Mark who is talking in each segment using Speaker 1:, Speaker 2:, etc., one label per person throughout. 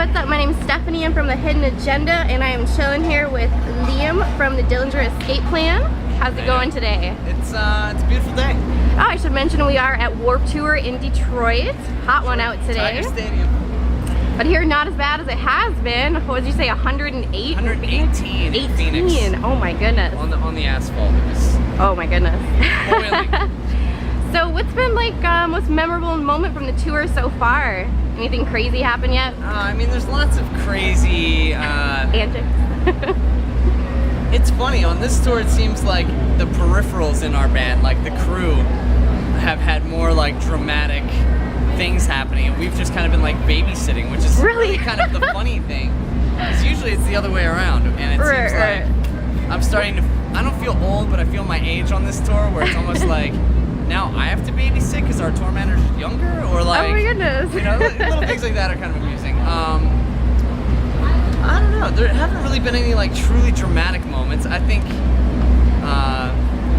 Speaker 1: what's up? My name is Stephanie. I'm from The Hidden Agenda, and I am chilling here with Liam from the Dillinger Escape Plan. How's it going today?
Speaker 2: It's a beautiful day.
Speaker 1: Oh, I should mention we are at Warp Tour in Detroit. Hot one out today.
Speaker 2: Tiger Stadium.
Speaker 1: But here, not as bad as it has been. What did you say, 108?
Speaker 2: 118 in Phoenix.
Speaker 1: Oh my goodness.
Speaker 2: On the asphalt. It was
Speaker 1: Oh my goodness.
Speaker 2: boiling.
Speaker 1: So what's been like most memorable moment from the tour so far? Anything crazy happen yet?
Speaker 2: I mean, there's lots of crazy
Speaker 1: Antics.
Speaker 2: It's funny, on this tour it seems like the peripherals in our band, like the crew, have had more like dramatic things happening, and we've just kind of been like babysitting, which is really kind of the funny thing. Because usually it's the other way around, and it seems like I'm starting to, I don't feel old, but I feel my age on this tour, where it's almost like now I have to babysit because our tour manager's younger, or like,
Speaker 1: oh my goodness.
Speaker 2: You know, little things like that are kind of amusing. I don't know, there haven't really been any like truly dramatic moments. I think,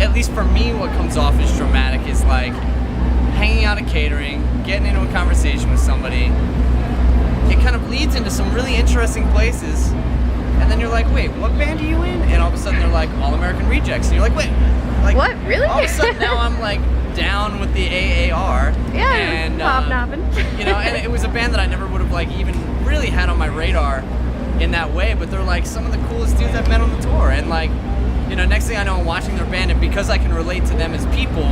Speaker 2: at least for me, what comes off as dramatic is like hanging out at catering, getting into a conversation with somebody. It kind of leads into some really interesting places, and then you're like, wait, what band are you in? And all of a sudden they're like, All American Rejects, and you're like, wait, like
Speaker 1: what? Really?
Speaker 2: All of a sudden now I'm like down with the AAR.
Speaker 1: Yeah,
Speaker 2: and
Speaker 1: hobnobbing.
Speaker 2: you know, and it was a band that I never would have like even really had on my radar in that way, but they're like some of the coolest dudes I've met on the tour, and like, you know, next thing I know, I'm watching their band, and because I can relate to them as people,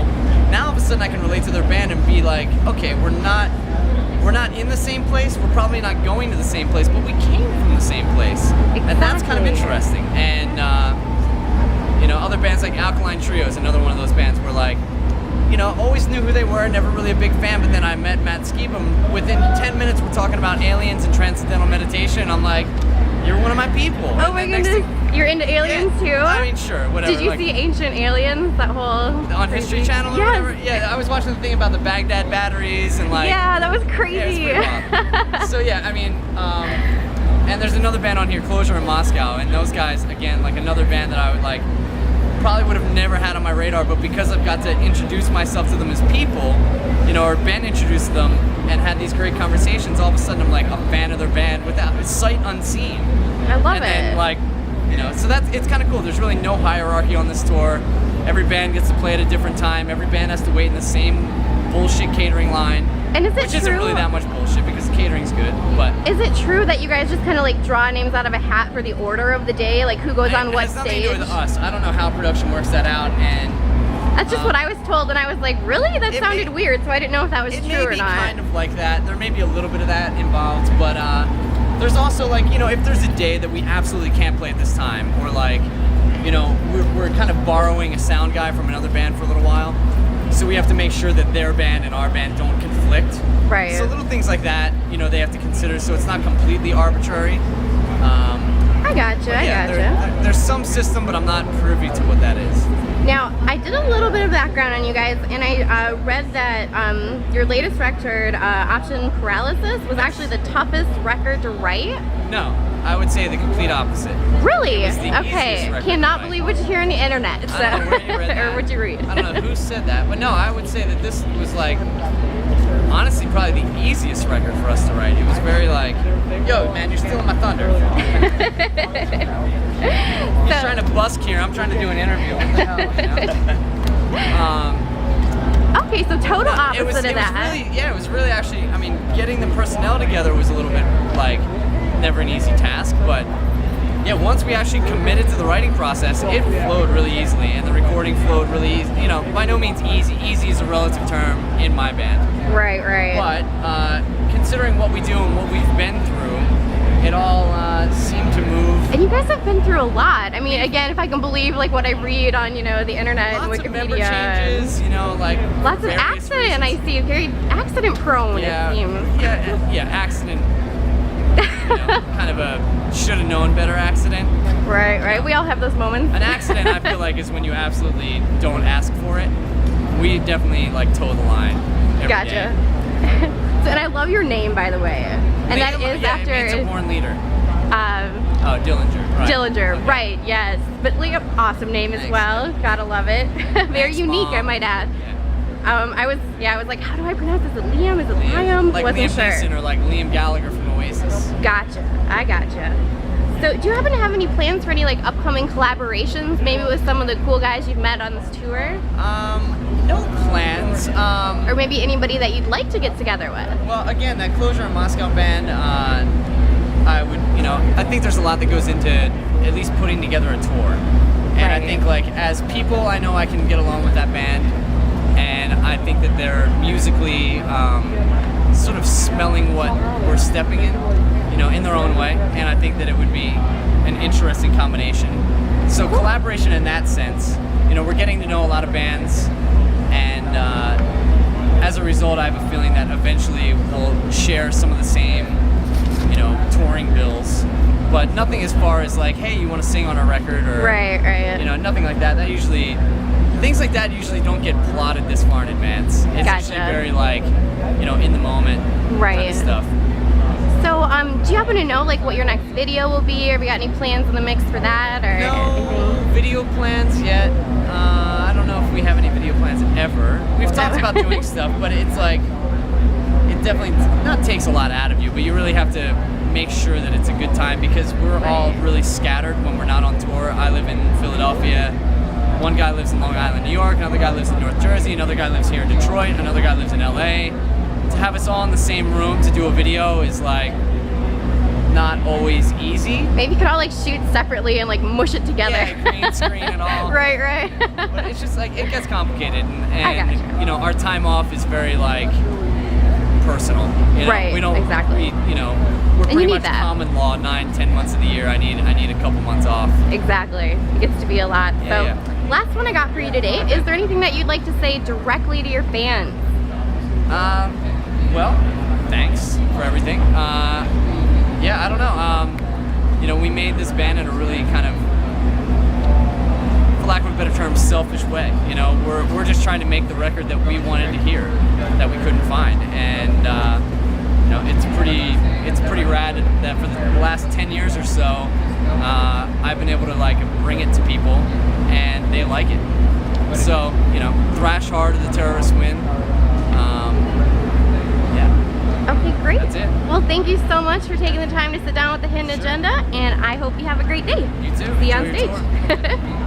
Speaker 2: now all of a sudden I can relate to their band and be like, okay, we're not in the same place, we're probably not going to the same place, but we came from the same place. Exactly. And that's kind of interesting. And you know, other bands like Alkaline Trio is another one of those bands where like, you know, always knew who they were, never really a big fan, but then I met Matt Skiba. Within 10 minutes we're talking about aliens and transcendental meditation. I'm like, you're one of my people.
Speaker 1: Oh my goodness. You're into aliens too?
Speaker 2: I mean, sure, whatever.
Speaker 1: Did you see Ancient Aliens? That whole
Speaker 2: on History Channel or whatever? Yeah, I was watching the thing about the Baghdad batteries and like.
Speaker 1: Yeah, that was crazy.
Speaker 2: Yeah, so yeah, I mean, and there's another band on here, Closure in Moscow, and those guys, again, like another band that I would like, probably would have never had on my radar, but because I've got to introduce myself to them as people, you know, or been introduced to them and had these great conversations, all of a sudden I'm like a fan of their band without sight unseen.
Speaker 1: I love it.
Speaker 2: And like, you know, so it's kind of cool. There's really no hierarchy on this tour. Every band gets to play at a different time. Every band has to wait in the same bullshit catering line.
Speaker 1: And is it
Speaker 2: which
Speaker 1: true?
Speaker 2: Isn't really that much bullshit because catering's good, but.
Speaker 1: Is it true that you guys just kind of like draw names out of a hat for the order of the day? Like who goes on what stage?
Speaker 2: It has nothing to do with us. I don't know how production works that out, and.
Speaker 1: That's just what I was told, and I was like, really? That sounded weird, so I didn't know if that was true or not.
Speaker 2: It may be kind of like that. There may be a little bit of that involved, but there's also like, you know, if there's a day that we absolutely can't play at this time, or like, you know, we're kind of borrowing a sound guy from another band for a little while, so we have to make sure that their band and our band don't conflict.
Speaker 1: Right.
Speaker 2: So little things like that, you know, they have to consider, so it's not completely arbitrary.
Speaker 1: I gotcha,
Speaker 2: There's some system, but I'm not privy to what that is.
Speaker 1: Now, I did a little bit of background on you guys, and I read that your latest record, Option Paralysis, was actually the toughest record to write.
Speaker 2: No, I would say the complete opposite.
Speaker 1: Really?
Speaker 2: It was the
Speaker 1: Okay.
Speaker 2: easiest
Speaker 1: Cannot believe what you hear on the internet. So.
Speaker 2: I don't know where you read that.
Speaker 1: Or what you read.
Speaker 2: I don't know who said that, but no, I would say that this was like, honestly, probably the easiest record for us to write. It was very like, yo, man, you're stealing my thunder. He's trying to busk here. I'm trying to do an interview. What the hell, you know?
Speaker 1: Okay, so total opposite of that.
Speaker 2: It was really actually, I mean, getting the personnel together was a little bit like never an easy task, but yeah, once we actually committed to the writing process, it flowed really easily, and the recording flowed really easy. You know, by no means easy. Easy is a relative term in my band.
Speaker 1: Right.
Speaker 2: But considering what we do and what we've been through, it all seemed to move.
Speaker 1: And you guys have been through a lot. I mean, again, if I can believe like what I read on, you know, the internet and Wikipedia.
Speaker 2: Lots of member changes, you know, like
Speaker 1: lots of accident. I see, very accident prone.
Speaker 2: Yeah,
Speaker 1: it seems.
Speaker 2: Yeah, accident. You know, kind of a should have known better accident.
Speaker 1: Right. We all have those moments.
Speaker 2: An accident, I feel like, is when you absolutely don't ask for it. We definitely like toe the line. Every day.
Speaker 1: So, and I love your name, by the way. And that is after.
Speaker 2: It means a born leader. Dillinger. Right.
Speaker 1: Dillinger,
Speaker 2: Okay.
Speaker 1: Right? Yes, but like an awesome name as well. Gotta love it. Very unique,
Speaker 2: Mom.
Speaker 1: I might add.
Speaker 2: Yeah.
Speaker 1: I was like, how do I pronounce this? Is it Liam? Is it Liam?
Speaker 2: Like
Speaker 1: Wasn't
Speaker 2: Liam
Speaker 1: sure.
Speaker 2: Neeson or like Liam Gallagher from Oasis.
Speaker 1: Gotcha. I gotcha. So do you happen to have any plans for any like upcoming collaborations, maybe with some of the cool guys you've met on this tour?
Speaker 2: No plans.
Speaker 1: Or maybe anybody that you'd like to get together with?
Speaker 2: Well, again, that Closure in Moscow band, I would, I think there's a lot that goes into at least putting together a tour. And I think like as people, I know I can get along with that band, and I think that they're musically sort of smelling what we're stepping in their own way, and I think that it would be an interesting combination. So collaboration in that sense, we're getting to know a lot of bands, and as a result, I have a feeling that eventually we'll share some of the same, touring bills, but nothing as far as like, hey, you want to sing on our record, or nothing like that. Things like that usually don't get plotted this far in advance. It's usually very like, in the moment kind of stuff.
Speaker 1: So, do you happen to know like what your next video will be, or have you got any plans in the mix for that, or
Speaker 2: no video plans yet? I don't know if we have any video plans ever. We've talked about doing stuff, but it's like, it definitely not takes a lot out of you, but you really have to make sure that it's a good time, because we're all really scattered when we're not on tour. I live in Philadelphia. One guy lives in Long Island, New York. Another guy lives in North Jersey. Another guy lives here in Detroit. Another guy lives in LA. To have us all in the same room to do a video is like not always easy.
Speaker 1: Maybe you could all like shoot separately and like mush it together.
Speaker 2: Yeah, green screen and all.
Speaker 1: Right.
Speaker 2: But it's just like, it gets complicated,
Speaker 1: I gotcha.
Speaker 2: Our time off is very like personal.
Speaker 1: Right.
Speaker 2: We don't
Speaker 1: exactly.
Speaker 2: We're pretty much common law 9-10 months of the year. I need a couple months off.
Speaker 1: Exactly. It gets to be a lot. Last one I got for you today. Is there anything that you'd like to say directly to your fans?
Speaker 2: Well, thanks for everything. I don't know. We made this band in a really kind of, for lack of a better term, selfish way. We're just trying to make the record that we wanted to hear, that we couldn't find, and it's pretty rad that for the last 10 years or so, I've been able to like bring it to people, and they like it. So thrash hard, the terrorists win.
Speaker 1: Okay, great.
Speaker 2: That's it.
Speaker 1: Well, thank you so much for taking the time to sit down with the Hidden Agenda, and I hope you have a great day.
Speaker 2: You too.
Speaker 1: See you on stage.